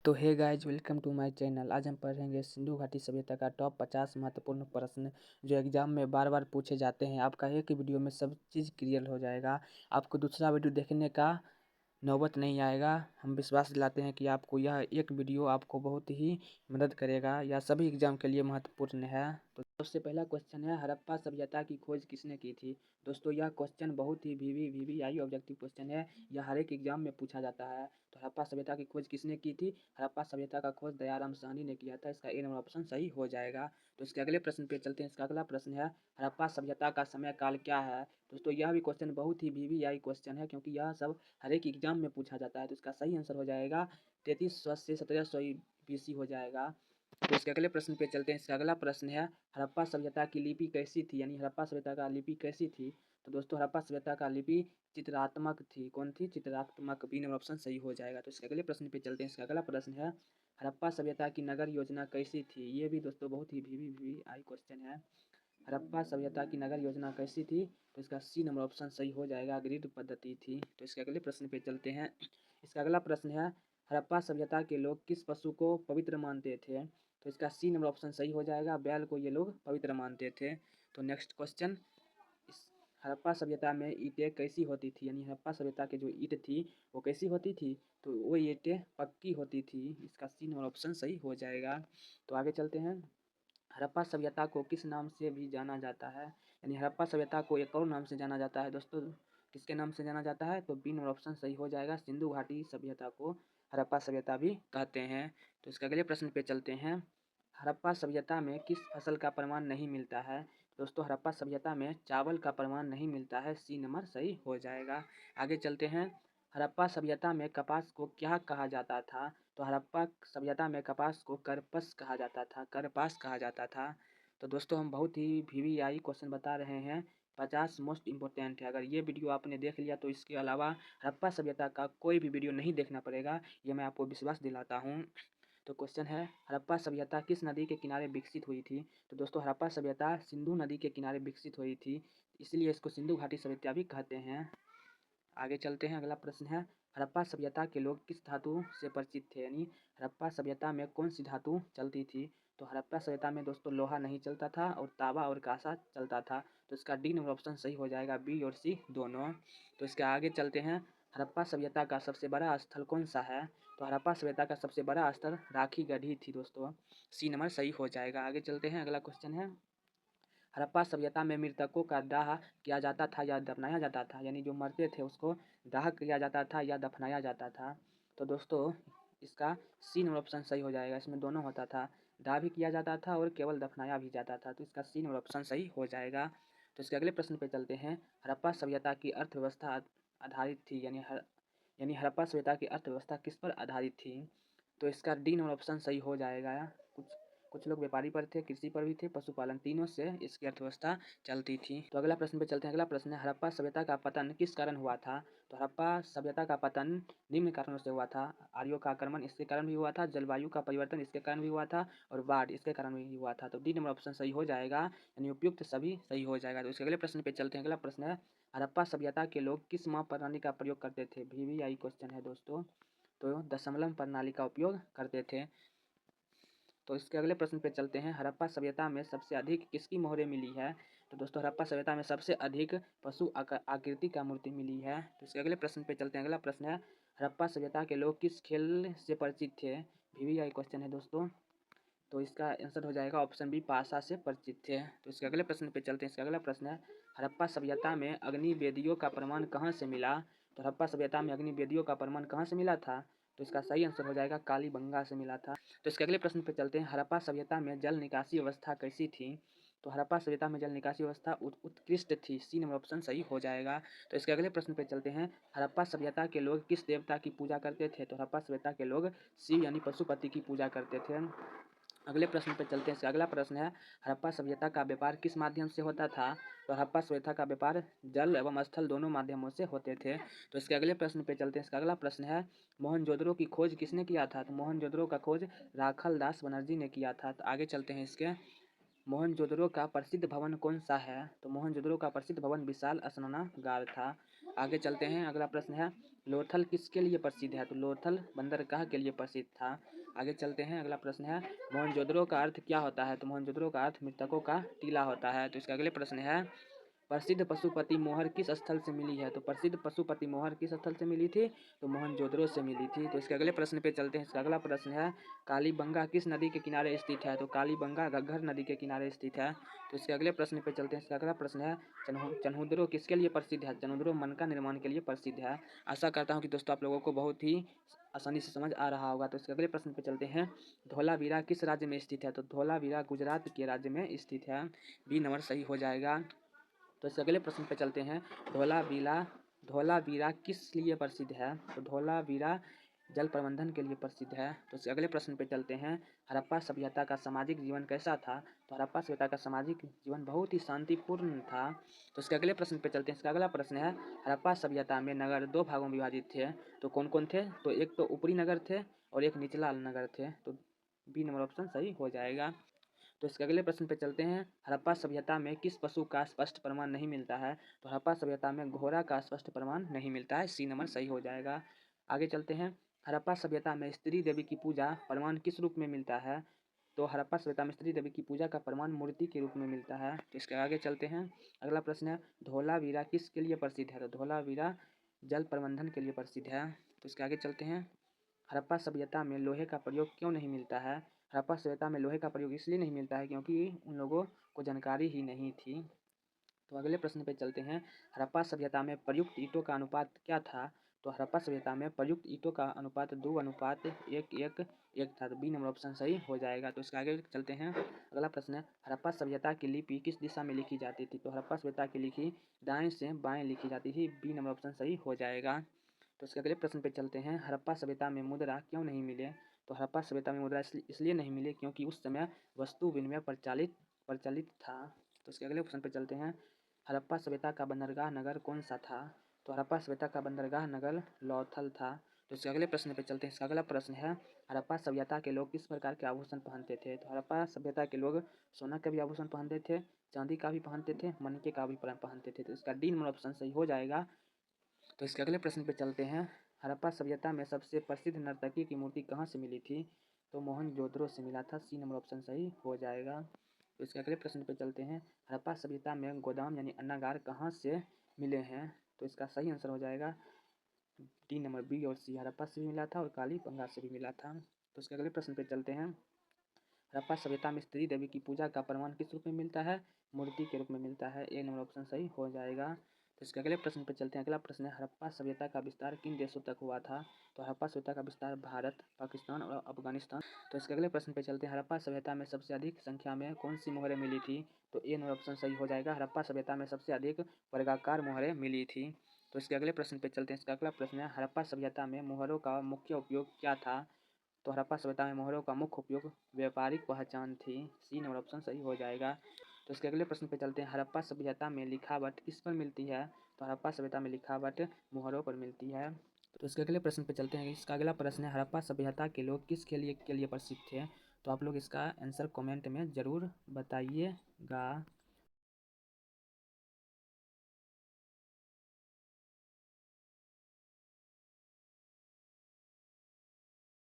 तो hey guys, welcome to my channel. आज हम पढ़ेंगे सिंधु घाटी सभ्यता का टॉप 50 महत्वपूर्ण प्रश्न जो एग्जाम में बार बार पूछे जाते हैं। आपका एक ही वीडियो में सब चीज़ क्लियर हो जाएगा। आपको दूसरा वीडियो देखने का नौबत नहीं आएगा। हम विश्वास दिलाते हैं कि आपको यह एक वीडियो आपको बहुत ही मदद करेगा। यह सभी एग्जाम के लिए महत्वपूर्ण है। तो सबसे पहला क्वेश्चन है, हड़प्पा सभ्यता की खोज किसने की थी। दोस्तों, यह क्वेश्चन बहुत ही वीवीआई ऑब्जेक्टिव क्वेश्चन है। यह हर एक एग्जाम में पूछा जाता है। तो हड़प्पा सभ्यता की खोज किसने की थी। हड़प्पा सभ्यता का खोज दयाराम साहनी ने किया था। इसका ए नंबर ऑप्शन सही हो जाएगा। तो इसके अगले प्रश्न पे चलते हैं। इसका अगला प्रश्न है, हड़प्पा सभ्यता का समय काल क्या है। दोस्तों, यह भी क्वेश्चन बहुत ही वीवीआई क्वेश्चन है, क्योंकि यह सब हर एक एग्जाम में पूछा जाता है। तो इसका सही आंसर हो जाएगा 3300 से 1700 BC हो जाएगा। तो इसके अगले प्रश्न पे चलते हैं। इसका अगला प्रश्न है, हड़प्पा सभ्यता की लिपि कैसी थी, यानी हड़प्पा सभ्यता का लिपि कैसी थी। तो दोस्तों, हड़प्पा सभ्यता का लिपि चित्रात्मक थी। कौन थी? चित्रात्मक। बी नंबर ऑप्शन सही हो जाएगा। तो इसके अगले प्रश्न पे चलते हैं। इसका अगला प्रश्न है, हड़प्पा सभ्यता की नगर योजना कैसी थी। ये भी दोस्तों बहुत ही वीवीआई क्वेश्चन है। हड़प्पा सभ्यता की नगर योजना कैसी थी। तो इसका सी नंबर ऑप्शन सही हो जाएगा, ग्रिड पद्धति थी। तो इसके अगले प्रश्न पे चलते हैं। इसका अगला प्रश्न है, हड़प्पा सभ्यता के लोग किस पशु को पवित्र मानते थे। तो इसका सी नंबर ऑप्शन सही हो जाएगा, बैल को ये लोग पवित्र मानते थे। तो नेक्स्ट क्वेश्चन, इस हड़प्पा सभ्यता में ईंटें कैसी होती थी, यानी हड़प्पा सभ्यता की जो ईंट थी वो कैसी होती थी। तो वो ईंटें पक्की होती थी। इसका सी नंबर ऑप्शन सही हो जाएगा। तो आगे चलते हैं। हड़प्पा सभ्यता को किस नाम से भी जाना जाता है, यानी हड़प्पा सभ्यता को एक और नाम से जाना जाता है। दोस्तों, किसके नाम से जाना जाता है। तो बी नंबर ऑप्शन सही हो जाएगा, सिंधु घाटी सभ्यता को हड़प्पा सभ्यता भी कहते हैं। तो इसके अगले प्रश्न पे चलते हैं। हड़प्पा सभ्यता में किस फसल का प्रमाण नहीं मिलता है। दोस्तों, हड़प्पा सभ्यता में चावल का प्रमाण नहीं मिलता है। सी नंबर सही हो जाएगा। आगे चलते हैं। हड़प्पा सभ्यता में कपास को क्या कहा जाता था। तो हड़प्पा सभ्यता में कपास को करपस कहा जाता था, करपास कहा जाता था। तो दोस्तों, हम बहुत ही वीवीआई क्वेश्चन बता रहे हैं। 50 मोस्ट इंपॉर्टेंट है। अगर ये वीडियो आपने देख लिया तो इसके अलावा हड़प्पा सभ्यता का कोई भी वीडियो नहीं देखना पड़ेगा, ये मैं आपको विश्वास दिलाता हूँ। तो क्वेश्चन है, हड़प्पा सभ्यता किस नदी के किनारे विकसित हुई थी। तो दोस्तों, हड़प्पा सभ्यता सिंधु नदी के किनारे विकसित हुई थी, इसलिए इसको सिंधु घाटी सभ्यता भी कहते हैं। आगे चलते हैं। अगला प्रश्न है, हड़प्पा सभ्यता के लोग किस धातु से परिचित थे, यानी हड़प्पा सभ्यता में कौन सी धातु चलती थी। तो हड़प्पा सभ्यता में दोस्तों लोहा नहीं चलता था और तांबा और कांसा चलता था। तो इसका डी नंबर ऑप्शन सही हो जाएगा, बी और सी दोनों। तो इसके आगे चलते हैं। हड़प्पा सभ्यता का सबसे बड़ा स्थल कौन सा है। तो हड़प्पा सभ्यता का सबसे बड़ा स्थल राखी गढ़ी थी दोस्तों। सी नंबर सही हो जाएगा। आगे चलते हैं। अगला क्वेश्चन है, हड़प्पा सभ्यता में मृतकों का दाह किया जाता था या दफनाया जाता था, यानी जो मरते थे उसको दाह किया जाता था या दफनाया जाता था। तो दोस्तों, इसका सी नंबर ऑप्शन सही हो जाएगा। इसमें दोनों होता था, दाह भी किया जाता था और केवल दफनाया भी जाता था। तो इसका सी नंबर ऑप्शन सही हो जाएगा। तो इसके अगले प्रश्न पे चलते हैं। हड़प्पा सभ्यता की अर्थव्यवस्था आधारित थी, यानी हड़प्पा सभ्यता की अर्थव्यवस्था किस पर आधारित थी। तो इसका डी नंबर ऑप्शन सही हो जाएगा। कुछ कुछ लोग व्यापारी पर थे, कृषि पर भी थे, पशुपालन, तीनों से इसकी अर्थव्यवस्था चलती थी। तो अगला प्रश्न पे चलते हैं। अगला प्रश्न है, हड़प्पा सभ्यता का पतन किस कारण हुआ था। तो हड़प्पा सभ्यता का पतन निम्न कारणों से हुआ था। आर्यों का आक्रमण इसके कारण भी हुआ था, जलवायु का परिवर्तन इसके कारण भी हुआ था, और बाढ़ इसके कारण भी हुआ था। तो डी नंबर ऑप्शन सही हो जाएगा, यानी उपयुक्त सभी सही हो जाएगा। तो इसके अगले प्रश्न पे चलते हैं। अगला प्रश्न है, हड़प्पा सभ्यता के लोग किस माप प्रणाली का प्रयोग करते थे। वीवीआई क्वेश्चन है दोस्तों। तो दशमलव प्रणाली का उपयोग करते थे। तो इसके अगले प्रश्न पे चलते हैं। हड़प्पा सभ्यता में सबसे अधिक किसकी मोहरें मिली है। तो दोस्तों, हड़प्पा सभ्यता में सबसे अधिक पशु आकृति का मूर्ति मिली है। तो इसके अगले प्रश्न पे चलते हैं। अगला प्रश्न है, हड़प्पा सभ्यता के लोग किस खेल से परिचित थे। वीवीआई क्वेश्चन है दोस्तों। तो इसका आंसर हो जाएगा ऑप्शन बी, पासा से परिचित थे। तो इसके अगले प्रश्न पे चलते हैं। इसका अगला प्रश्न है, हड़प्पा सभ्यता में अग्नि वेदियों का प्रमाण कहाँ से मिला। तो हड़प्पा सभ्यता में अग्नि वेदियों का प्रमाण कहाँ से मिला था। तो इसका सही आंसर हो जाएगा, कालीबंगा से मिला था। तो इसके अगले प्रश्न पे चलते हैं। हड़प्पा सभ्यता में जल निकासी व्यवस्था कैसी थी। तो हड़प्पा सभ्यता में जल निकासी व्यवस्था उत्कृष्ट थी। सी नंबर ऑप्शन सही हो जाएगा। तो इसके अगले प्रश्न पे चलते हैं। हड़प्पा सभ्यता के लोग किस देवता की पूजा करते थे। तो हड़प्पा सभ्यता के लोग शिव यानी पशुपति की पूजा करते थे। अगले प्रश्न पर चलते हैं। अगला प्रश्न है, हड़प्पा सभ्यता का व्यापार किस माध्यम से होता था। तो हड़प्पा सभ्यता का व्यापार जल एवं स्थल दोनों माध्यमों से होते थे। तो इसके अगले प्रश्न पे चलते हैं। इसका अगला प्रश्न है, मोहनजोदड़ो की खोज किसने किया था। तो मोहनजोदड़ो का खोज राखल दास बनर्जी ने किया था। तो आगे चलते हैं। इसके मोहनजोदड़ो का प्रसिद्ध भवन कौन सा है। तो मोहनजोदड़ो का प्रसिद्ध भवन विशाल स्नानागार था। आगे चलते हैं, अगला प्रश्न है लोथल किसके लिए प्रसिद्ध है? तो लोथल बंदरगाह के लिए प्रसिद्ध था। आगे चलते हैं, अगला प्रश्न है मोहनजोदड़ो का अर्थ क्या होता है? तो मोहनजोदड़ो का अर्थ मृतकों का टीला होता है। तो इसका अगले प्रश्न है प्रसिद्ध पशुपति मोहर किस स्थल से मिली है? तो प्रसिद्ध पशुपति मोहर किस स्थल से मिली थी? तो मोहनजोदड़ो से मिली थी। तो इसके अगले प्रश्न पे चलते हैं। इसका अगला प्रश्न है कालीबंगा किस नदी के किनारे स्थित है? तो कालीबंगा घग्घर नदी के किनारे स्थित है। तो इसके अगले प्रश्न पे चलते हैं। इसका अगला प्रश्न है चन्हुद्रो किसके लिए प्रसिद्ध है? चन्हुद्रो मन का निर्माण के लिए प्रसिद्ध है। आशा करता हूँ कि दोस्तों आप लोगों को बहुत ही आसानी से समझ आ रहा होगा। तो इसके अगले प्रश्न पे चलते हैं धौलावीरा किस राज्य में स्थित है? तो धौलावीरा गुजरात के राज्य में स्थित है। बी नंबर सही हो जाएगा। तो इसके अगले प्रश्न पे चलते हैं धौलावीरा किस लिए प्रसिद्ध है? तो धौलावीरा जल प्रबंधन के लिए प्रसिद्ध है। तो इसके अगले प्रश्न पे चलते हैं हड़प्पा सभ्यता का सामाजिक जीवन कैसा था? तो हड़प्पा सभ्यता का सामाजिक जीवन बहुत ही शांतिपूर्ण था। तो इसके अगले प्रश्न पे चलते हैं। इसका अगला प्रश्न है हड़प्पा सभ्यता में नगर दो भागों में विभाजित थे, तो कौन कौन थे? तो एक तो ऊपरी नगर थे और एक निचला नगर थे। तो बी नंबर ऑप्शन सही हो जाएगा। तो इसके अगले प्रश्न पे चलते हैं हड़प्पा सभ्यता में किस पशु का स्पष्ट प्रमाण नहीं मिलता है? तो हड़प्पा सभ्यता में घोड़ा का स्पष्ट प्रमाण नहीं मिलता है। सी नंबर सही हो जाएगा। आगे चलते हैं हड़प्पा सभ्यता में स्त्री देवी की पूजा प्रमाण किस रूप में मिलता है? तो हड़प्पा सभ्यता में स्त्री देवी की पूजा का प्रमाण मूर्ति के रूप में मिलता है। तो इसके आगे चलते हैं। अगला प्रश्न है धौलावीरा किसके लिए प्रसिद्ध है? तो धौलावीरा जल प्रबंधन के लिए प्रसिद्ध है। तो इसके आगे चलते हैं हड़प्पा सभ्यता में लोहे का प्रयोग क्यों नहीं मिलता है? हड़प्पा सभ्यता में लोहे का प्रयोग इसलिए नहीं मिलता है क्योंकि उन लोगों को जानकारी ही नहीं थी। तो अगले प्रश्न पे चलते हैं हड़प्पा सभ्यता में प्रयुक्त ईंटों का अनुपात क्या था? तो हड़प्पा सभ्यता में प्रयुक्त ईंटों का अनुपात 2:1:1 था। तो बी नंबर ऑप्शन सही हो जाएगा। तो इसके आगे चलते हैं। अगला प्रश्न है हड़प्पा सभ्यता की लिपि किस दिशा में लिखी जाती थी? तो हड़प्पा सभ्यता की लिपि दाएं से बाएं लिखी जाती थी। बी नंबर ऑप्शन सही हो जाएगा। तो इसके अगले प्रश्न पे चलते हैं हड़प्पा सभ्यता में मुद्रा क्यों नहीं मिले? तो हड़प्पा सभ्यता में मुद्रा इसलिए नहीं मिले क्योंकि उस समय वस्तु विनिमय प्रचलित था। तो इसके अगले प्रश्न पे चलते हैं हड़प्पा सभ्यता का बंदरगाह नगर कौन सा था? तो हड़प्पा सभ्यता का बंदरगाह नगर लोथल था। तो इसके अगले प्रश्न पे चलते हैं। इसका अगला प्रश्न है हड़प्पा सभ्यता के लोग किस प्रकार के आभूषण पहनते थे? तो हड़प्पा सभ्यता के लोग सोना का भी आभूषण पहनते थे, चांदी का भी पहनते थे, मणिके का भी पहनते थे। तो इसका डी नंबर ऑप्शन सही हो जाएगा। तो इसके अगले प्रश्न पे चलते हैं हड़प्पा सभ्यता में सबसे प्रसिद्ध नर्तकी की मूर्ति कहाँ से मिली थी? तो मोहनजोदड़ो से मिला था। सी नंबर ऑप्शन सही हो जाएगा। तो इसके अगले प्रश्न पे चलते हैं हड़प्पा सभ्यता में गोदाम यानी अन्नागार कहाँ से मिले हैं? तो इसका सही आंसर हो जाएगा डी नंबर बी और सी, हड़प्पा से भी मिला था और कालीबंगा से भी मिला था। तो इसके अगले प्रश्न पे चलते हैं हड़प्पा सभ्यता में स्त्री देवी की पूजा का प्रमाण किस रूप में मिलता है? मूर्ति के रूप में मिलता है। ए नंबर ऑप्शन सही हो जाएगा। तो इसके अगले प्रश्न पर चलते हैं। अगला प्रश्न है हड़प्पा सभ्यता का विस्तार किन देशों तक हुआ था? तो हड़प्पा सभ्यता का विस्तार भारत, पाकिस्तान और अफगानिस्तान। तो इसके अगले प्रश्न पे चलते हैं हड़प्पा सभ्यता में सबसे अधिक संख्या में कौन सी मोहरें मिली थी? तो ए नंबर ऑप्शन सही हो जाएगा। हड़प्पा सभ्यता में सबसे अधिक वर्गाकार मोहरें मिली थी। तो इसके अगले प्रश्न पे चलते हैं। इसका अगला प्रश्न है हड़प्पा सभ्यता में मोहरों का मुख्य उपयोग क्या था? तो हड़प्पा सभ्यता में मोहरों का मुख्य उपयोग व्यापारिक पहचान थी। सी नंबर ऑप्शन सही हो जाएगा। तो इसके अगले प्रश्न पे चलते हैं हड़प्पा सभ्यता में लिखावट किस पर मिलती है? तो हड़प्पा सभ्यता में लिखावट मोहरों पर मिलती है। तो इसके अगले प्रश्न पे चलते हैं। इसका अगला प्रश्न है हड़प्पा सभ्यता के लोग किस के लिए प्रसिद्ध थे? तो आप लोग इसका आंसर कमेंट में ज़रूर बताइएगा।